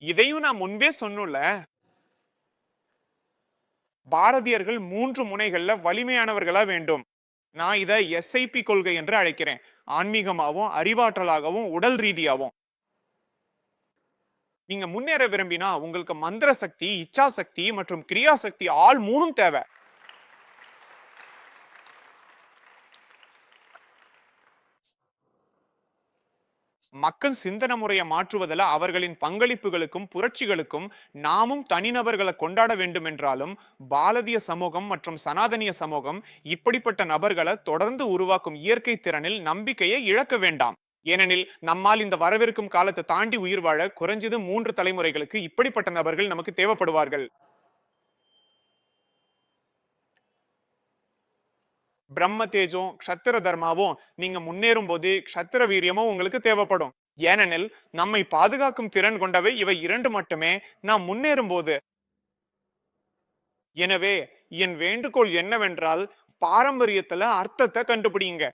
இதையும் நான் முன்பே சொன்னேன்ல. பாரதியர்கள் 3 முனைகள்ல வலிமையானவர்களா வேண்டும். நான் இத எஸ்ஐபி கொள்கை என்று அழைக்கிறேன். ஆன்மீகமாவும், அறிவாற்றலாகவும், உடல் ரீதியாவும். நீங்க முன்னேற விரும்பினா உங்களுக்கு மந்திர சக்தி, இச்சா சக்தி மற்றும் கிரியா சக்தி ஆல் 3ம் தேவை. மக்கள் சிந்தன முறையை மாற்றுவதில் அவர்களின் பங்களிப்புகளுக்கும் புரட்சிகளுக்கும் நாமும் தனிநபர்களை கொண்டாட வேண்டும் என்றாலும் பாரதிய சமூகம் மற்றும் சனாதனிய சமூகம் இப்படிப்பட்ட நபர்களை தொடர்ந்து உருவாக்கும் இயற்கை திறனில் நம்பிக்கையை இழக்க வேண்டாம். ஏனெனில் நம்மால் இந்த வரவிருக்கும் காலத்தை தாண்டி உயிர் வாழ குறைஞ்சது 3 தலைமுறைகளுக்கு இப்படிப்பட்ட நபர்கள் நமக்கு தேவைப்படுவார்கள். பிரம்ம தேஜம் க்ஷத்திர தர்மாவும் நீங்க முன்னேறும் போது க்ஷத்திர வீரியமும் உங்களுக்கு தேவைப்படும். ஏனெனில் நம்மை பாதுகாக்கும் திறன் கொண்டவை இவை 2 மட்டுமே நாம் முன்னேறும் போது. எனவே என் வேண்டுகோள் என்னவென்றால் பாரம்பரியத்துல அர்த்தத்தை கண்டுபிடிங்க.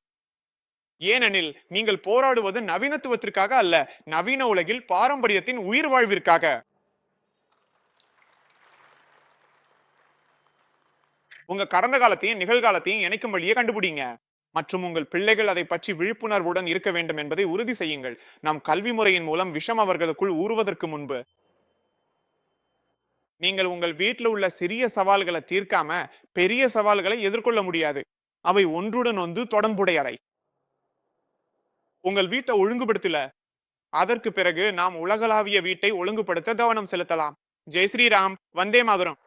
ஏனெனில் நீங்கள் போராடுவது நவீனத்துவத்திற்காக அல்ல, நவீன உலகில் பாரம்பரியத்தின் உயிர் வாழ்விற்காக. உங்க கடந்த காலத்தையும் நிகழ்காலத்தையும் இணைக்கும் வழியை கண்டுபிடிங்க. மற்றும் உங்கள் பிள்ளைகள் அதை பற்றி விழிப்புணர்வுடன் இருக்க வேண்டும் என்பதை உறுதி செய்யுங்கள். நம் கல்வி முறையின் மூலம் விஷம் அவர்களுக்குள் ஊறுவதற்கு முன்பு நீங்கள் உங்கள் வீட்டில் உள்ள சிறிய சவால்களை தீர்க்காம பெரிய சவால்களை எதிர்கொள்ள முடியாது. அவை ஒன்றுடன் ஒன்று தொடர்புடையவை. உங்கள் வீட்டை ஒழுங்குபடுத்தல, அதற்கு பிறகு நாம் உலகளாவிய வீட்டை ஒழுங்குபடுத்த கவனம் செலுத்தலாம். ஜெய் ஸ்ரீராம், வந்தே மாதரம்.